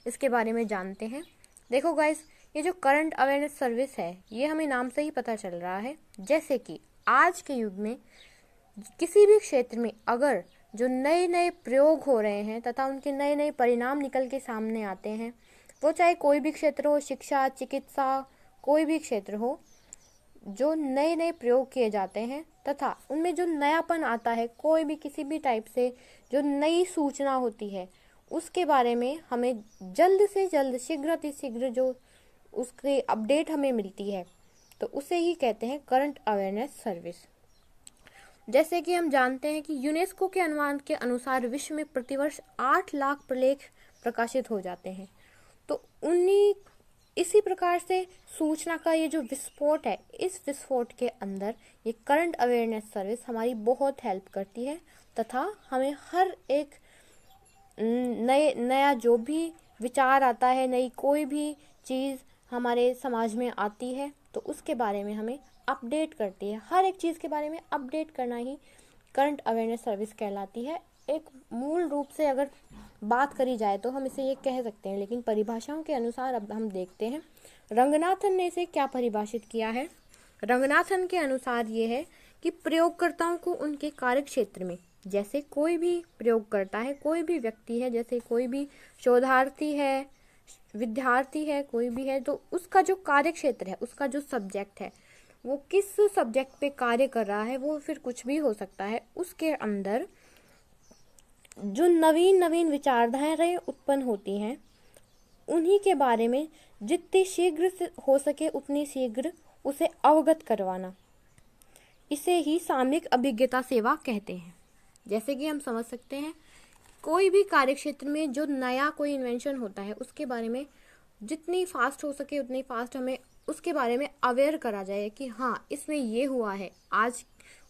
इसके बारे में जानते हैं। देखो गाइस, ये जो करंट अवेयरनेस सर्विस है, ये हमें नाम से ही पता चल रहा है। जैसे कि आज के युग में किसी भी क्षेत्र में अगर जो नए नए प्रयोग हो रहे हैं तथा उनके नए नए परिणाम निकल के सामने आते हैं, वो चाहे कोई भी क्षेत्र हो, शिक्षा, चिकित्सा, कोई भी क्षेत्र हो, जो नए नए प्रयोग किए जाते हैं तथा उनमें जो नयापन आता है, कोई भी किसी भी टाइप से जो नई सूचना होती है, उसके बारे में हमें जल्द से जल्द, शीघ्र अति शीघ्र जो उसकी अपडेट हमें मिलती है, तो उसे ही कहते हैं करंट अवेयरनेस सर्विस। जैसे कि हम जानते हैं कि यूनेस्को के अनुमान के अनुसार विश्व में प्रतिवर्ष 8 लाख प्रलेख प्रकाशित हो जाते हैं। तो उन्हीं इसी प्रकार से सूचना का ये जो विस्फोट है, इस विस्फोट के अंदर ये करंट अवेयरनेस सर्विस हमारी बहुत हेल्प करती है तथा हमें हर एक नया जो भी विचार आता है, नई कोई भी चीज़ हमारे समाज में आती है, तो उसके बारे में हमें अपडेट करती है। हर एक चीज़ के बारे में अपडेट करना ही करंट अवेयरनेस सर्विस कहलाती है। एक मूल रूप से अगर बात करी जाए तो हम इसे ये कह सकते हैं, लेकिन परिभाषाओं के अनुसार अब हम देखते हैं रंगनाथन ने इसे क्या परिभाषित किया है। रंगनाथन के अनुसार ये है कि प्रयोगकर्ताओं को उनके कार्य क्षेत्र में, जैसे कोई भी प्रयोग करता है, कोई भी व्यक्ति है, जैसे कोई भी शोधार्थी है, विद्यार्थी है, कोई भी है, तो उसका जो कार्य क्षेत्र है, उसका जो सब्जेक्ट है, वो किस सब्जेक्ट पे कार्य कर रहा है, वो फिर कुछ भी हो सकता है, उसके अंदर जो नवीन नवीन विचारधाराएं उत्पन्न होती हैं, उन्हीं के बारे में जितनी शीघ्र से हो सके उतनी शीघ्र उसे अवगत करवाना, इसे ही सामयिक अभिज्ञता सेवा कहते हैं। जैसे कि हम समझ सकते हैं, कोई भी कार्यक्षेत्र में जो नया कोई इन्वेंशन होता है, उसके बारे में जितनी फास्ट हो सके उतनी फास्ट हमें उसके बारे में अवेयर करा जाए कि हाँ, इसमें ये हुआ है आज,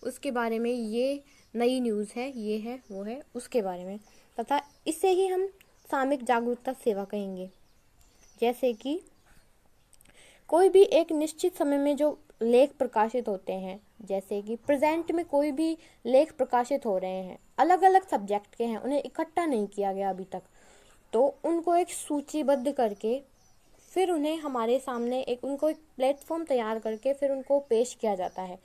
उसके बारे में ये नई न्यूज़ है, ये है, वो है, उसके बारे में, तथा इसे ही हम सामयिक जागरूकता सेवा कहेंगे। जैसे कि कोई भी एक निश्चित समय में जो लेख प्रकाशित होते हैं, जैसे कि प्रेजेंट में कोई भी लेख प्रकाशित हो रहे हैं, अलग अलग सब्जेक्ट के हैं, उन्हें इकट्ठा नहीं किया गया अभी तक, तो उनको एक सूचीबद्ध करके फिर उन्हें हमारे सामने उनको एक प्लेटफॉर्म तैयार करके फिर उनको पेश किया जाता है,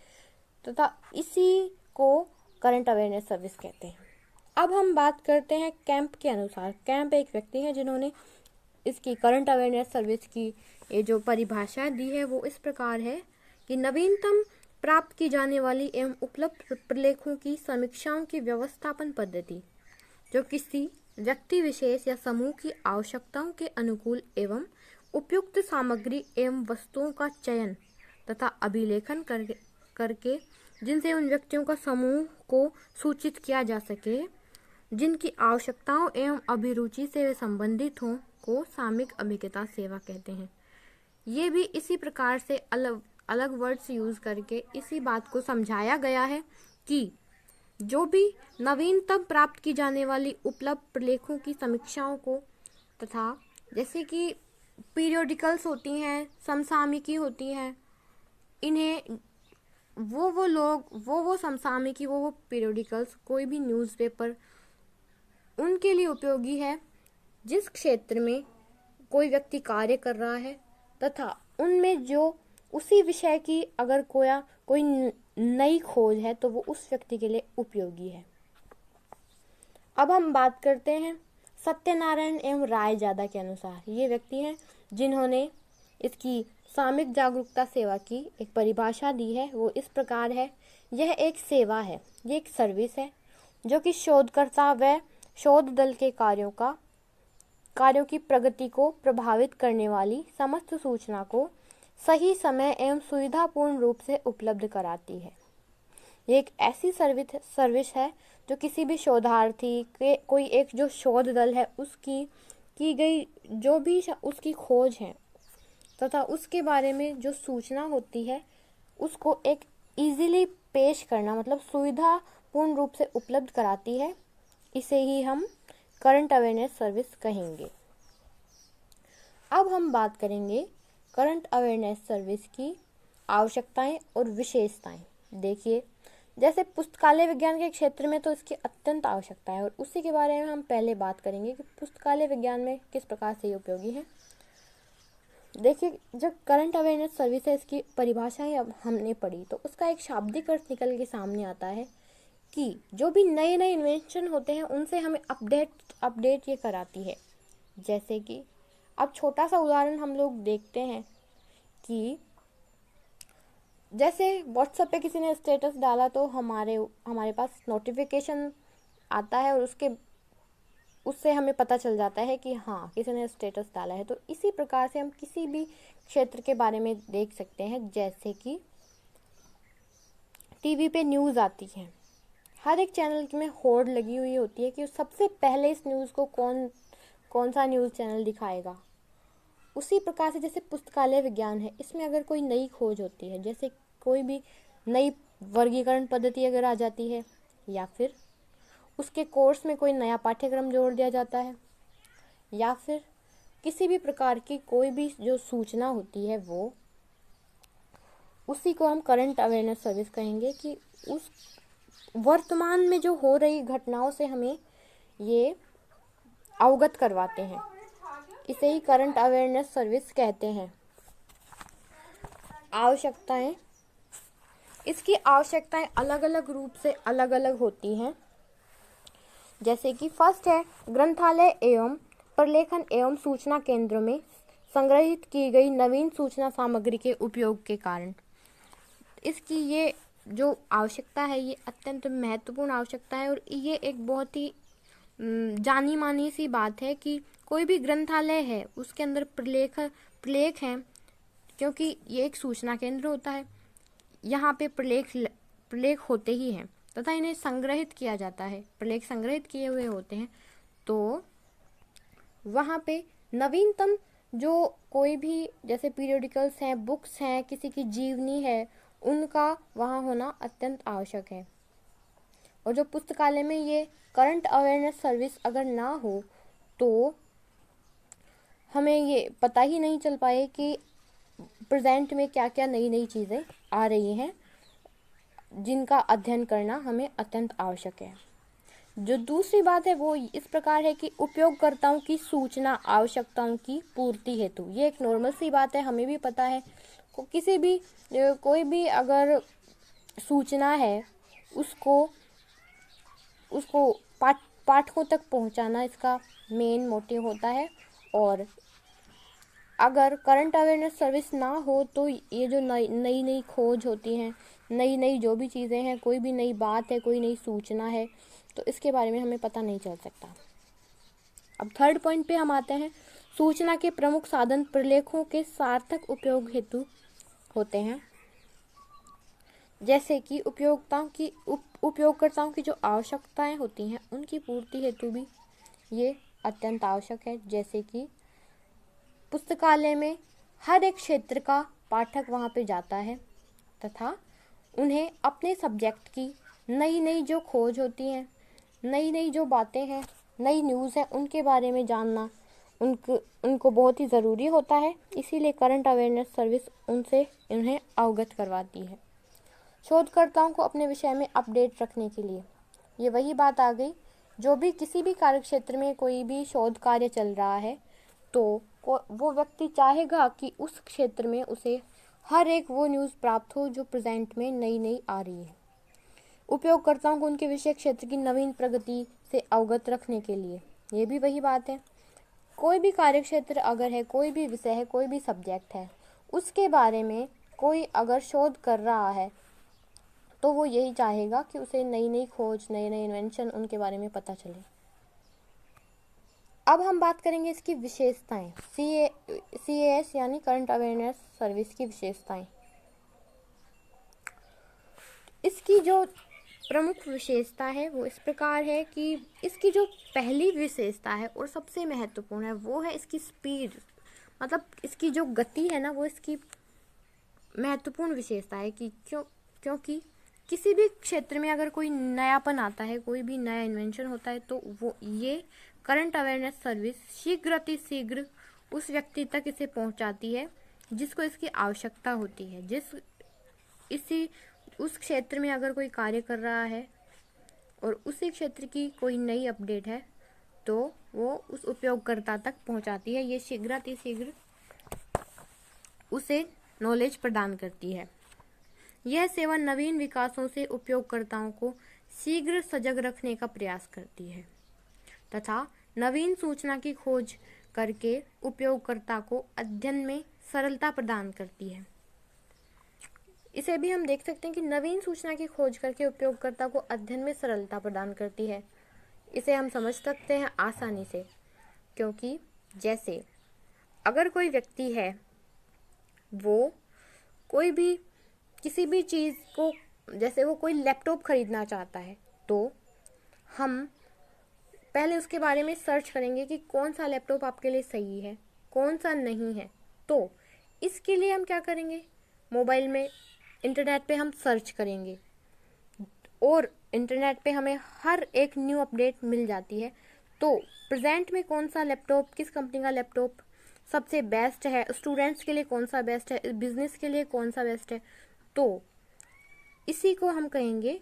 तथा इसी को करंट अवेयरनेस सर्विस कहते हैं। अब हम बात करते हैं कैंप के अनुसार। कैंप एक व्यक्ति है जिन्होंने इसकी करंट अवेयरनेस सर्विस की ये जो परिभाषा दी है वो इस प्रकार है कि नवीनतम प्राप्त की जाने वाली एवं उपलब्ध प्रलेखों की समीक्षाओं की व्यवस्थापन पद्धति, जो किसी व्यक्ति विशेष या समूह की आवश्यकताओं के अनुकूल एवं उपयुक्त सामग्री एवं वस्तुओं का चयन तथा अभिलेखन करके जिनसे उन व्यक्तियों का समूह को सूचित किया जा सके, जिनकी आवश्यकताओं एवं अभिरुचि से वे संबंधित हों, को सामयिक अभिज्ञता सेवा कहते हैं। ये भी इसी प्रकार से अलग अलग वर्ड्स यूज करके इसी बात को समझाया गया है कि जो भी नवीनतम प्राप्त की जाने वाली उपलब्ध प्रलेखों की समीक्षाओं को, तथा जैसे कि पीरियोडिकल्स होती हैं, समसामयिकी होती हैं, इन्हें वो लोग वो समसामयिकी, वो पीरियोडिकल्स, कोई भी न्यूज़पेपर उनके लिए उपयोगी है जिस क्षेत्र में कोई व्यक्ति कार्य कर रहा है, तथा उनमें जो उसी विषय की अगर कोई नई खोज है तो वो उस व्यक्ति के लिए उपयोगी है। अब हम बात करते हैं सत्यनारायण एवं रायजादा के अनुसार। ये व्यक्ति हैं जिन्होंने इसकी सामयिक जागरूकता सेवा की एक परिभाषा दी है। वो इस प्रकार है, यह एक सेवा है, ये एक सर्विस है जो कि शोधकर्ता व शोध दल के कार्यों की प्रगति को प्रभावित करने वाली समस्त सूचना को सही समय एवं सुविधापूर्ण रूप से उपलब्ध कराती है। ये एक ऐसी सर्विस है जो किसी भी शोधार्थी के कोई एक जो शोध दल है उसकी की गई जो भी उसकी खोज है तथा उसके बारे में जो सूचना होती है उसको एक इजीली पेश करना, मतलब सुविधापूर्ण रूप से उपलब्ध कराती है। इसे ही हम करंट अवेयरनेस सर्विस कहेंगे। अब हम बात करेंगे करंट अवेयरनेस सर्विस की आवश्यकताएं और विशेषताएं। देखिए, जैसे पुस्तकालय विज्ञान के क्षेत्र में तो इसकी अत्यंत आवश्यकता है और उसी के बारे में हम पहले बात करेंगे कि पुस्तकालय विज्ञान में किस प्रकार से ये उपयोगी है। देखिए, जब करंट अवेयरनेस सर्विस है, इसकी परिभाषाएं अब हमने पढ़ी तो उसका एक शाब्दिक अर्थ निकल के सामने आता है कि जो भी नए नए इन्वेंशन होते हैं उनसे हमें अपडेट ये कराती है। जैसे कि अब छोटा सा उदाहरण हम लोग देखते हैं कि जैसे व्हाट्सएप पे किसी ने स्टेटस डाला तो हमारे पास नोटिफिकेशन आता है और उससे हमें पता चल जाता है कि हाँ, किसी ने स्टेटस डाला है। तो इसी प्रकार से हम किसी भी क्षेत्र के बारे में देख सकते हैं। जैसे कि टीवी पे न्यूज़ आती है, हर एक चैनल में होड़ लगी हुई होती है कि सबसे पहले इस न्यूज़ को कौन सा न्यूज़ चैनल दिखाएगा। उसी प्रकार से जैसे पुस्तकालय विज्ञान है, इसमें अगर कोई नई खोज होती है, जैसे कोई भी नई वर्गीकरण पद्धति अगर आ जाती है या फिर उसके कोर्स में कोई नया पाठ्यक्रम जोड़ दिया जाता है या फिर किसी भी प्रकार की कोई भी जो सूचना होती है, वो उसी को हम करंट अवेयरनेस सर्विस कहेंगे कि उस वर्तमान में जो हो रही घटनाओं से हमें ये अवगत करवाते हैं। इसे ही करंट अवेयरनेस सर्विस कहते हैं। आवश्यकताएं, इसकी आवश्यकताएं अलग अलग रूप से अलग अलग होती हैं। जैसे कि फर्स्ट है ग्रंथालय एवं प्रलेखन एवं सूचना केंद्रों में संग्रहित की गई नवीन सूचना सामग्री के उपयोग के कारण। इसकी ये जो आवश्यकता है ये अत्यंत महत्वपूर्ण आवश्यकता है और ये एक बहुत ही जानी मानी सी बात है कि कोई भी ग्रंथालय है उसके अंदर प्रलेख हैं, क्योंकि ये एक सूचना केंद्र होता है। यहाँ पे प्रलेख होते ही हैं तथा इन्हें संग्रहित किया जाता है। प्रलेख संग्रहित किए हुए होते हैं तो वहाँ पे नवीनतम जो कोई भी जैसे पीरियोडिकल्स हैं, बुक्स हैं, किसी की जीवनी है, उनका वहाँ होना अत्यंत आवश्यक है। और जो पुस्तकालय में ये करंट अवेयरनेस सर्विस अगर ना हो तो हमें ये पता ही नहीं चल पाए कि प्रेजेंट में क्या क्या नई नई चीज़ें आ रही हैं, जिनका अध्ययन करना हमें अत्यंत आवश्यक है। जो दूसरी बात है वो इस प्रकार है कि उपयोगकर्ताओं की सूचना आवश्यकताओं की पूर्ति हेतु। ये एक नॉर्मल सी बात है, हमें भी पता है। कोई भी अगर सूचना है उसको पाठकों तक पहुंचाना इसका मेन मोटिव होता है। और अगर करंट अवेयरनेस सर्विस ना हो तो ये जो नई नई खोज होती हैं, नई नई जो भी चीज़ें हैं, कोई भी नई बात है, कोई नई सूचना है, तो इसके बारे में हमें पता नहीं चल सकता। अब थर्ड पॉइंट पे हम आते हैं। सूचना के प्रमुख साधन प्रलेखों के सार्थक उपयोग हेतु होते हैं। जैसे कि उपयोगकर्ताओं की जो आवश्यकताएं होती हैं उनकी पूर्ति हेतु भी ये अत्यंत आवश्यक है। जैसे कि पुस्तकालय में हर एक क्षेत्र का पाठक वहाँ पे जाता है तथा उन्हें अपने सब्जेक्ट की नई नई जो खोज होती हैं, नई नई जो बातें हैं, नई न्यूज़ है, उनके बारे में जानना उनको बहुत ही ज़रूरी होता है। इसीलिए करंट अवेयरनेस सर्विस उनसे उन्हें अवगत करवाती है। शोधकर्ताओं को अपने विषय में अपडेट रखने के लिए, ये वही बात आ गई, जो भी किसी भी कार्य क्षेत्र में कोई भी शोध कार्य चल रहा है तो वो व्यक्ति चाहेगा कि उस क्षेत्र में उसे हर एक वो न्यूज़ प्राप्त हो जो प्रेजेंट में नई नई आ रही है। उपयोगकर्ताओं को उनके विषय क्षेत्र की नवीन प्रगति से अवगत रखने के लिए, ये भी वही बात है। कोई भी कार्य क्षेत्र अगर है, कोई भी विषय है, कोई भी सब्जेक्ट है, उसके बारे में कोई अगर शोध कर रहा है तो वो यही चाहेगा कि उसे नई नई खोज, नए नए इन्वेंशन, उनके बारे में पता चले। अब हम बात करेंगे इसकी विशेषताएं, CAS यानी करंट अवेयरनेस सर्विस की विशेषताएं। इसकी जो प्रमुख विशेषता है वो इस प्रकार है कि इसकी जो पहली विशेषता है और सबसे महत्वपूर्ण है वो है इसकी स्पीड, मतलब इसकी जो गति है ना, वो इसकी महत्वपूर्ण विशेषता है कि क्योंकि किसी भी क्षेत्र में अगर कोई नयापन आता है, कोई भी नया इन्वेंशन होता है, तो वो ये करंट अवेयरनेस सर्विस शीघ्र उस व्यक्ति तक इसे पहुंचाती है जिसको इसकी आवश्यकता होती है, उस क्षेत्र में अगर कोई कार्य कर रहा है और उसी क्षेत्र की कोई नई अपडेट है तो वो उस उपयोगकर्ता तक पहुंचाती है। ये शीघ्रातिशीघ्र उसे नॉलेज प्रदान करती है। यह सेवा नवीन विकासों से उपयोगकर्ताओं को शीघ्र सजग रखने का प्रयास करती है तथा नवीन सूचना की खोज करके उपयोगकर्ता को अध्ययन में सरलता प्रदान करती है। इसे भी हम देख सकते हैं कि नवीन सूचना की खोज करके उपयोगकर्ता को अध्ययन में सरलता प्रदान करती है। इसे हम समझ सकते हैं आसानी से, क्योंकि जैसे अगर कोई व्यक्ति है वो कोई भी किसी भी चीज़ को, जैसे वो कोई लैपटॉप खरीदना चाहता है, तो हम पहले उसके बारे में सर्च करेंगे कि कौन सा लैपटॉप आपके लिए सही है, कौन सा नहीं है। तो इसके लिए हम क्या करेंगे, मोबाइल में इंटरनेट पे हम सर्च करेंगे और इंटरनेट पे हमें हर एक न्यू अपडेट मिल जाती है। तो प्रेजेंट में कौन सा लैपटॉप, किस कंपनी का लैपटॉप सबसे बेस्ट है, स्टूडेंट्स के लिए कौन सा बेस्ट है, बिजनेस के लिए कौन सा बेस्ट है, तो इसी को हम कहेंगे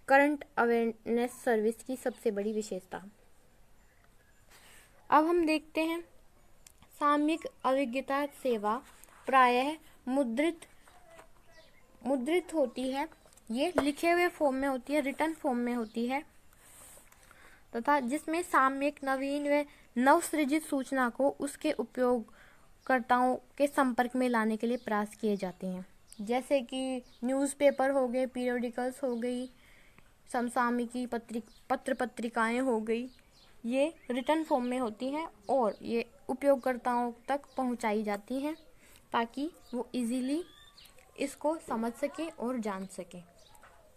करंट अवेयरनेस सर्विस की सबसे बड़ी विशेषता। अब हम देखते हैं सामयिक अभिज्ञता सेवा प्रायः मुद्रित होती है। ये लिखे हुए फॉर्म में होती है, रिटन फॉर्म में होती है तथा जिसमें सामयिक नवीन व नवसृजित सूचना को उसके उपयोगकर्ताओं के संपर्क में लाने के लिए प्रयास किए जाते हैं। जैसे कि न्यूज़पेपर हो गए, पीरियोडिकल्स हो गई, समसामयिकी पत्र पत्रिकाएं हो गई, ये रिटन फॉर्म में होती हैं और ये उपयोगकर्ताओं तक पहुंचाई जाती हैं ताकि वो इजीली इसको समझ सकें और जान सकें।